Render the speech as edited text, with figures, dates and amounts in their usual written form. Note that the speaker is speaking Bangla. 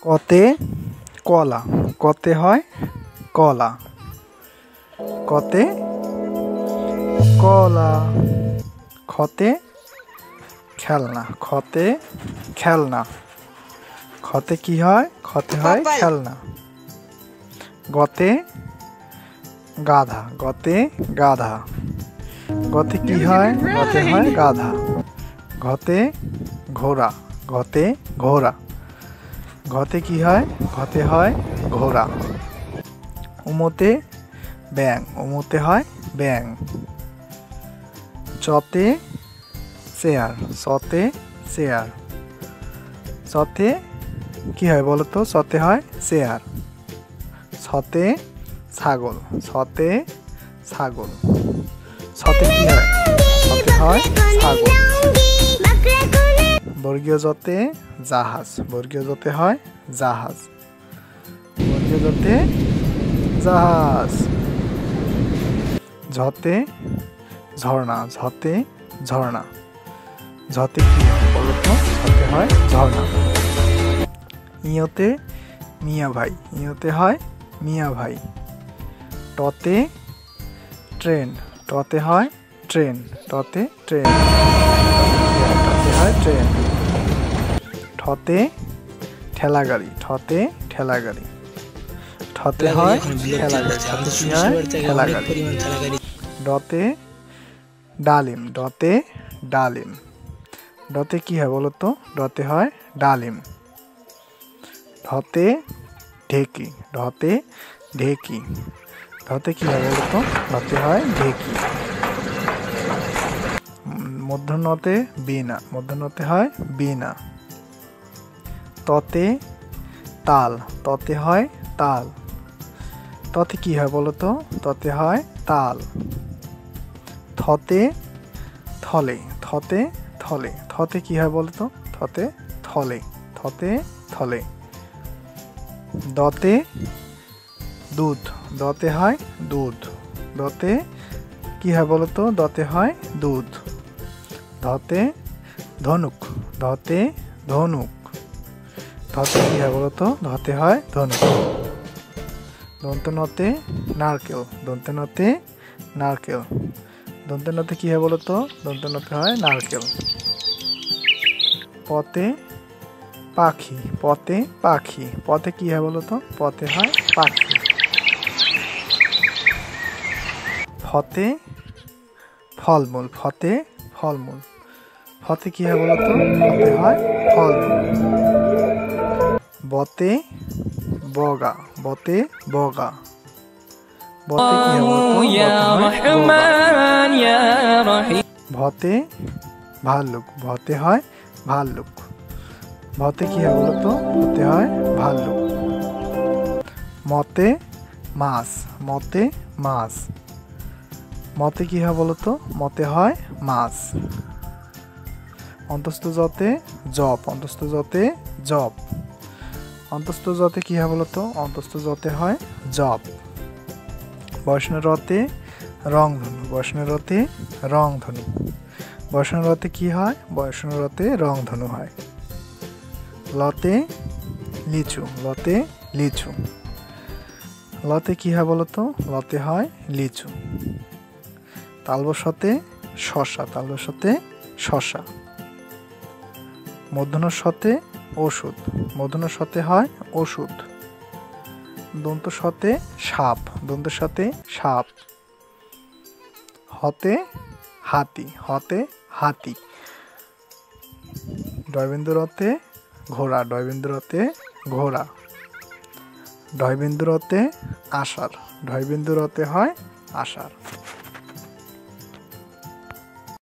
কতে কলা, কতে হয় কলা, কতে কলা। খতে খেলনা, খতে খেলনা, খতে কি হয়? খতে হয় খেলনা। গতে গাধা, গতে গাধা, গতে কি হয়? গতে হয় গাধা। ঘতে ঘোড়া, ঘতে ঘোড়া, ঘতে কি হয়? ঘতে হয় ঘোড়া। উমতে ব্যাং, উমতে হয় ব্যাং। চতে চেয়ার, চতে চেয়ার, চতে কি হয় বলো তো? চতে হয় চেয়ার। ছতে ছাগল, ছতে ছাগল, ছতে কি হয়? ছতে হয় ছাগল। বর্গীয় জতে জাহাজ, বর্গীয় জতে হয় জাহাজ, বর্গীয় জতে জাহাজ। ঝতে ঝর্ণা, ঝতে ঝর্ণা, ঝতে কি হয় বলো তো? ঝতে হয় ঝর্ণা। ইয়তে মিয়া ভাই, ইয়তে হয় মিয়া ভাই। টতে ট্রেন, টতে হয় ট্রেন, টতে ট্রেন, টতে হয় ট্রেন। ঠতে ঠেলা গাড়ি, ঠতে ঠেলা গাড়ি, ঠতে হয় ঠেলা গাড়ি, ঠতে কি হয়? ঠেলা গাড়ি। ডতে ডালিম, ডতে ডালিম, ডতে কি হয় বলো তো? ডতে হয় ডালিম। ঢতে ঢেকি, ঢতে ঢেকি, ঢতে কি হয় বলো তো? ঢতে হয় ঢেকি। মূর্ধন্যতে বীণা, মূর্ধন্যতে হয় বীণা। ততে তাল, ততে হয় তাল, ততে কি হয় বলো তো? ততে হয় তাল। থতে থলে, থতে থলে, থতে কি হয় বলো তো? থতে থলে, থতে থলে। দতে দুধ, দতে হয় দুধ, দতে কি হয় বলো তো? দতে হয় দুধ। ধতে ধনুক, ধতে ধনুক, ধতে কি হয় বলো তো? ধতে হয় ধনুক। দন্তনতে নারকেল, দন্তনতে নারকেল, দন্তনতে কি হয় বলো তো? দন্তনতে হয় নারকেল। পতে পাখি, পতে পাখি, পথে কি হয় বলো তো? পথে হয় পাখি। ফতে ফলমূল, ফতে ফলমূল, ফতে কি হয় বলো তো? ফতে হয় ফলমূল। বতে বগা, বতে বগা, বতে কি হয় বলো তো? বতে হয় বগা। ভতে ভাল্লুক, ভতে হয় ভাল্লুক, ভতে কি হয় বলো তো? ভতে হয় ভাল্লুক। মতে মাছ, মতে মাছ, মতে কি হয় বলো তো? মতে হয় মাছ। অন্তস্থ জতে জপ, অন্তস্থ জতে জপ, অন্তস্থ জতে কি হয় বলো তো? অন্তস্থ জতে হয় জপ। বৈষ্ণব রতে রংধনু, বৈষ্ণব রতে রংধনু, বৈষ্ণব রতে কি হয়? বৈষ্ণব রতে রংধনু হয়। লতে লিচু, লতে লিচু, লতে কি হয় বলো তো? লতে হয় লিচু। তালবশতে শশা, তালবশতে শশা। মূর্ধন্যতে ওষুধ, মূর্ধন্যতে হয় ওষুধ। দন্তস্বতে সাপ, দন্তস্বতে সাপ। হতে হাতি, হতে হাতি। ডয়বিন্দুরতে ঘোড়া, ডয়বিন্দুরতে ঘোড়া। ডয়বিন্দুরতে আষাঢ়, ডয়বিন্দুরতে হয় আষাঢ়।